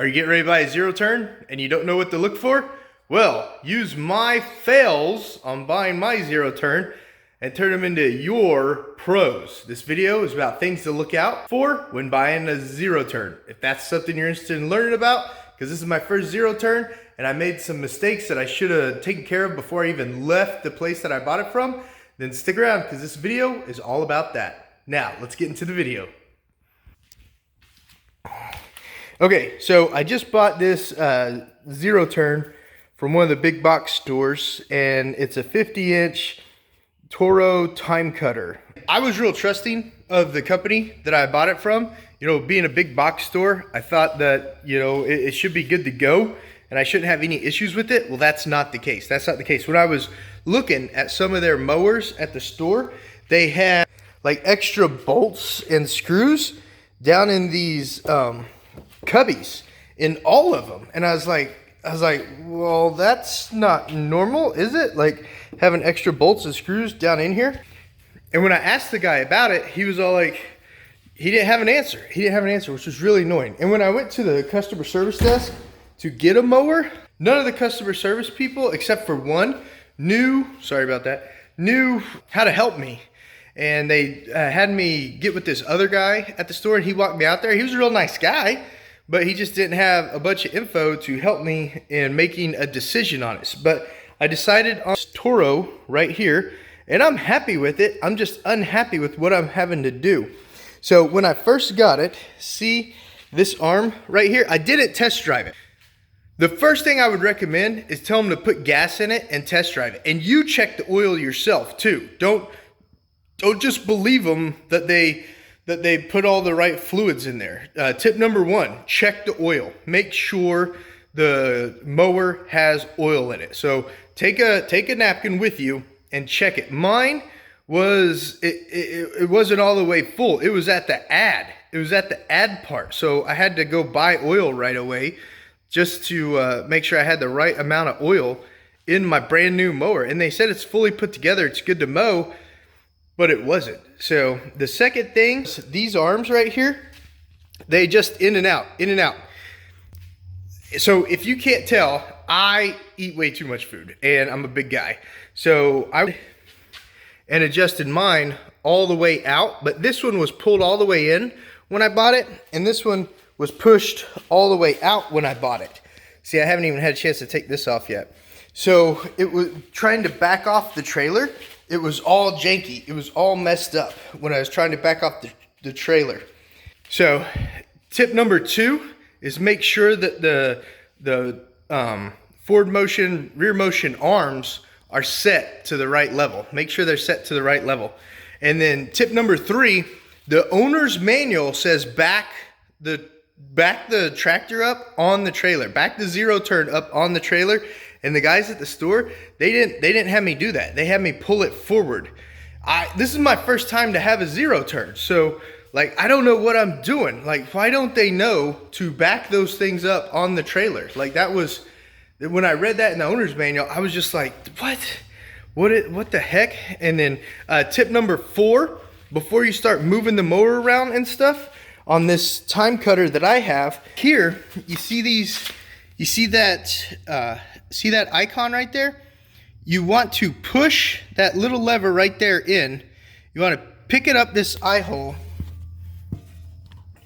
Are you getting ready to buy a zero turn and you don't know what to look for? Well, use my fails on buying my zero turn and turn them into your pros. This video is about things to look out for when buying a zero turn. If that's something you're interested in learning about, because this is my first zero turn and I made some mistakes that I should have taken care of before I even left the place that I bought it from, then stick around because this video is all about that. Now, let's get into the video. Okay, so I just bought this zero turn from one of the big box stores, and it's a 50-inch Toro time cutter. I was real trusting of the company that I bought it from. You know, being a big box store, I thought that, you know, it should be good to go and I shouldn't have any issues with it. Well, that's not the case. That's not the case. When I was looking at some of their mowers at the store, they had like extra bolts and screws down in these cubbies in all of them, and I was like, well, that's not normal, is it? Like having extra bolts and screws down in here. And when I asked the guy about it, he was all like, he didn't have an answer. He didn't have an answer, which was really annoying. And when I went to the customer service desk to get a mower, none of the customer service people, except for one, knew how to help me. And they had me get with this other guy at the store, and he walked me out there. He was a real nice guy, but he just didn't have a bunch of info to help me in making a decision on it. But I decided on this Toro right here, and I'm happy with it. I'm just unhappy with what I'm having to do. So when I first got it, see this arm right here? I didn't test drive it. The first thing I would recommend is tell them to put gas in it and test drive it. And you check the oil yourself too. Don't just believe them that they put all the right fluids in there. Tip number one, check the oil. Make sure the mower has oil in it. So take a napkin with you and check it. Mine was, it wasn't all the way full. It was at the add. It was at the add part. So I had to go buy oil right away just to make sure I had the right amount of oil in my brand new mower. And they said it's fully put together. It's good to mow, but it wasn't. So the second thing, these arms right here, they just in and out. So if you can't tell, I eat way too much food and I'm a big guy. So I adjusted mine all the way out, but this one was pulled all the way in when I bought it, and this one was pushed all the way out when I bought it. See, I haven't even had a chance to take this off yet. So it was trying to back off the trailer. It was all janky. It was all messed up when I was trying to back off the trailer. So tip number two is make sure that the forward motion, rear motion arms are set to the right level. Make sure they're set to the right level. And then tip number three, the owner's manual says back the tractor up on the trailer, back the zero turn up on the trailer. And the guys at the store, they didn't have me do that. They had me pull it forward. This is my first time to have a zero turn. So like, I don't know what I'm doing. Like, why don't they know to back those things up on the trailer? Like, that was, when I read that in the owner's manual, I was just like, what the heck? And then tip number four, before you start moving the mower around and stuff, on this time cutter that I have here, you see that icon right there? You want to push that little lever right there in. You want to pick it up this eye hole.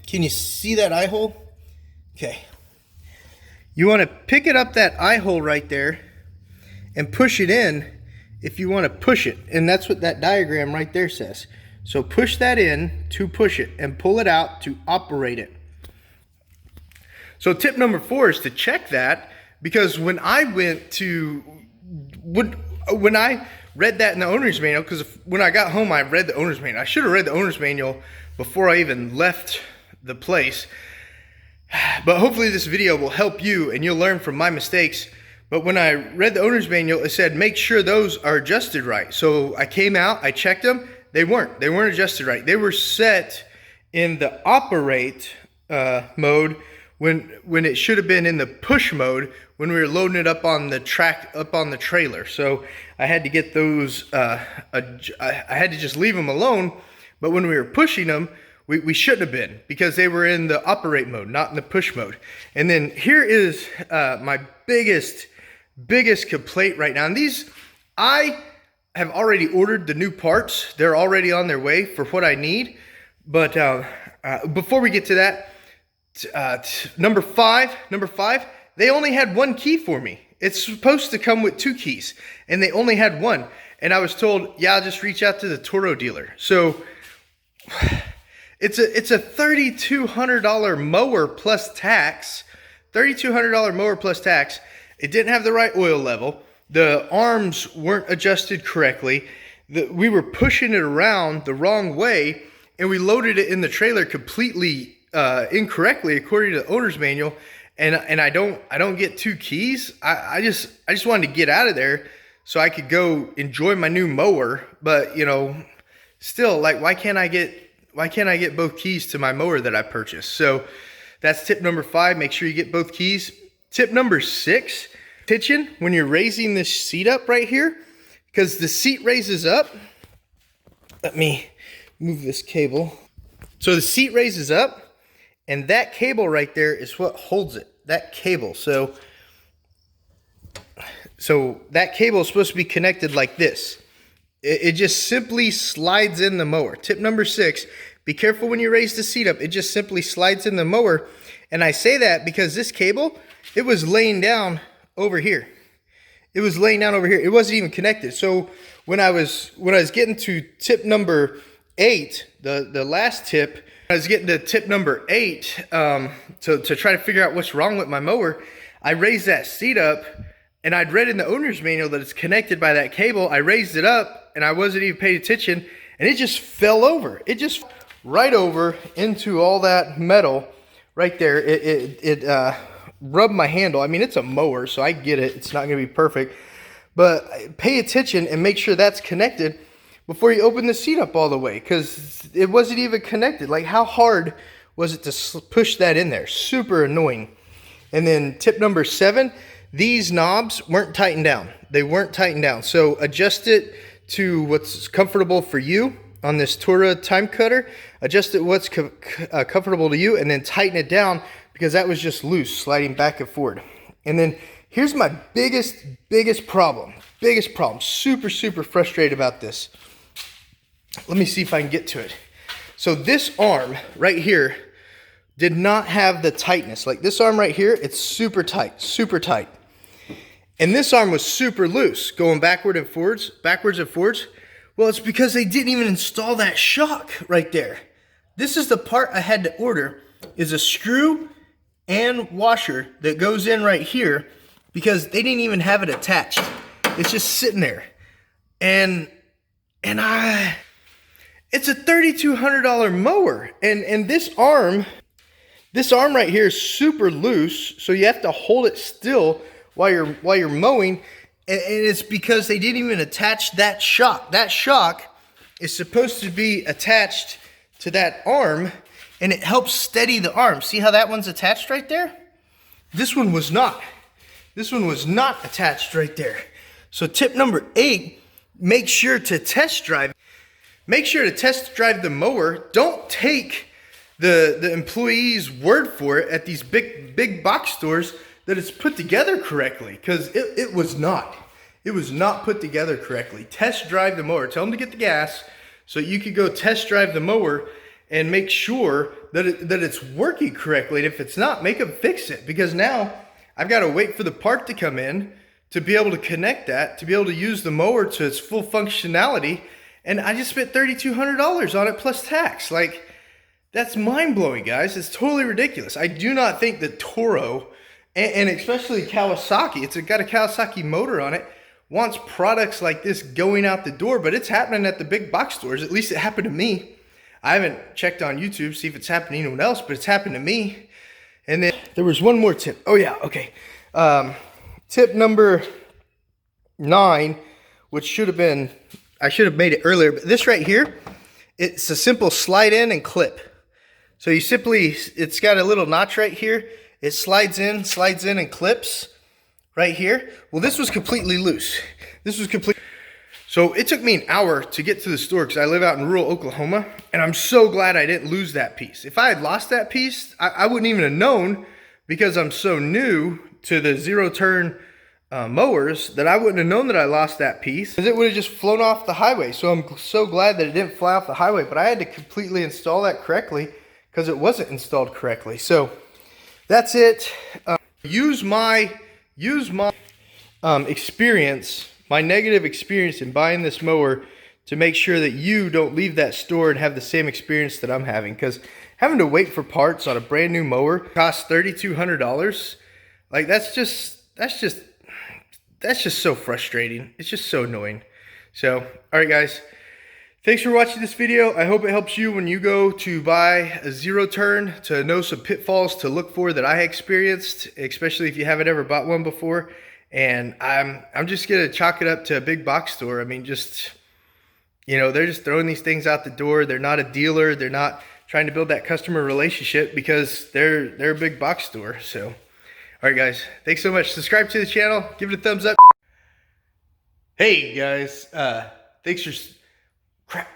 Can you see that eye hole? Okay. You want to pick it up that eye hole right there and push it in if you want to push it. And that's what that diagram right there says. So push that in to push it and pull it out to operate it. So tip number four is to check that, because when I read that in the owner's manual, because when I got home I read the owner's manual. I should have read the owner's manual before I even left the place. But hopefully this video will help you and you'll learn from my mistakes. But when I read the owner's manual, it said make sure those are adjusted right. So I came out, I checked them. They weren't adjusted right. They were set in the operate mode when it should have been in the push mode when we were loading it up on the trailer. So I had to get those, I had to just leave them alone. But when we were pushing them, We shouldn't have been, because they were in the operate mode, not in the push mode. And then here is my biggest complaint right now. And these, I have already ordered the new parts. They're already on their way for what I need. But before we get to that, number five, they only had one key for me. It's supposed to come with 2 keys, and they only had 1. And I was told, yeah, I'll just reach out to the Toro dealer. So it's a $3,200 mower plus tax. $3,200 mower plus tax. It didn't have the right oil level. The arms weren't adjusted correctly. We were pushing it around the wrong way, and we loaded it in the trailer completely incorrectly according to the owner's manual. And I don't get 2 keys. I just wanted to get out of there so I could go enjoy my new mower. But you know, still, like, why can't I get both keys to my mower that I purchased? So that's tip number 5. Make sure you get both keys. Tip number 6, attention when you're raising this seat up right here, because the seat raises up. Let me move this cable. So the seat raises up, and that cable right there is what holds it. That cable. So that cable is supposed to be connected like this. It just simply slides in the mower. Tip number 6, be careful when you raise the seat up. It just simply slides in the mower. And I say that because this cable, it was laying down over here. It was laying down over here. It wasn't even connected. So when I was getting to tip number 8, the last tip, I was getting to tip number 8 to try to figure out what's wrong with my mower. I raised that seat up, and I'd read in the owner's manual that it's connected by that cable. I raised it up, and I wasn't even paying attention, and it just fell over. It just right over into all that metal right there. It rubbed my handle. I mean, it's a mower, so I get it. It's not going to be perfect, but pay attention and make sure that's connected before you open the seat up all the way, because it wasn't even connected. Like, how hard was it to push that in there? Super annoying. And then tip number 7, these knobs weren't tightened down. They weren't tightened down. So adjust it to what's comfortable for you on this Toro time cutter. Adjust it what's comfortable to you, and then tighten it down, because that was just loose, sliding back and forward. And then here's my biggest problem. Super frustrated about this. Let me see if I can get to it. So this arm right here did not have the tightness. Like this arm right here, it's super tight. And this arm was super loose, going backwards and forwards. Well, it's because they didn't even install that shock right there. This is the part I had to order, is a screw and washer that goes in right here, because they didn't even have it attached. It's just sitting there. And it's a $3,200 mower, and this arm right here is super loose, so you have to hold it still while you're mowing, and it's because they didn't even attach that shock. That shock is supposed to be attached to that arm, and it helps steady the arm. See how that one's attached right there? This one was not. This one was not attached right there. So tip number 8, make sure to test drive. Make sure to test drive the mower. Don't take the employee's word for it at these big box stores that it's put together correctly, because it was not. It was not put together correctly. Test drive the mower. Tell them to get the gas so you could go test drive the mower and make sure that it's working correctly. And if it's not, make them fix it, because now I've got to wait for the part to come in to be able to connect that, to be able to use the mower to its full functionality. And I just spent $3,200 on it plus tax. Like, that's mind-blowing, guys. It's totally ridiculous. I do not think that Toro, and especially Kawasaki, it's got a Kawasaki motor on it, wants products like this going out the door, but it's happening at the big box stores. At least it happened to me. I haven't checked on YouTube, see if it's happening to anyone else, but it's happened to me. And then there was one more tip. Oh yeah, okay. Tip number 9, which should have been, I should have made it earlier, but this right here, it's a simple slide in and clip. So you simply, it's got a little notch right here. It slides in and clips right here. Well, this was completely loose. So it took me an hour to get to the store because I live out in rural Oklahoma, and I'm so glad I didn't lose that piece. If I had lost that piece, I wouldn't even have known, because I'm so new to the zero turn mowers, that I wouldn't have known that I lost that piece, because it would have just flown off the highway. So I'm so glad that it didn't fly off the highway, but I had to completely install that correctly because it wasn't installed correctly. So that's it. Use my experience, my negative experience in buying this mower, to make sure that you don't leave that store and have the same experience that I'm having. Because having to wait for parts on a brand new mower costs $3,200. Like, that's just so frustrating. It's just so annoying. So, all right, guys. Thanks for watching this video. I hope it helps you when you go to buy a zero turn, to know some pitfalls to look for that I experienced, especially if you haven't ever bought one before. And I'm just gonna chalk it up to a big box store. I mean, just, you know, they're just throwing these things out the door. They're not a dealer. They're not trying to build that customer relationship, because they're a big box store. So, all right, guys. Thanks so much. Subscribe to the channel. Give it a thumbs up. Hey, guys. Thanks for... Crap.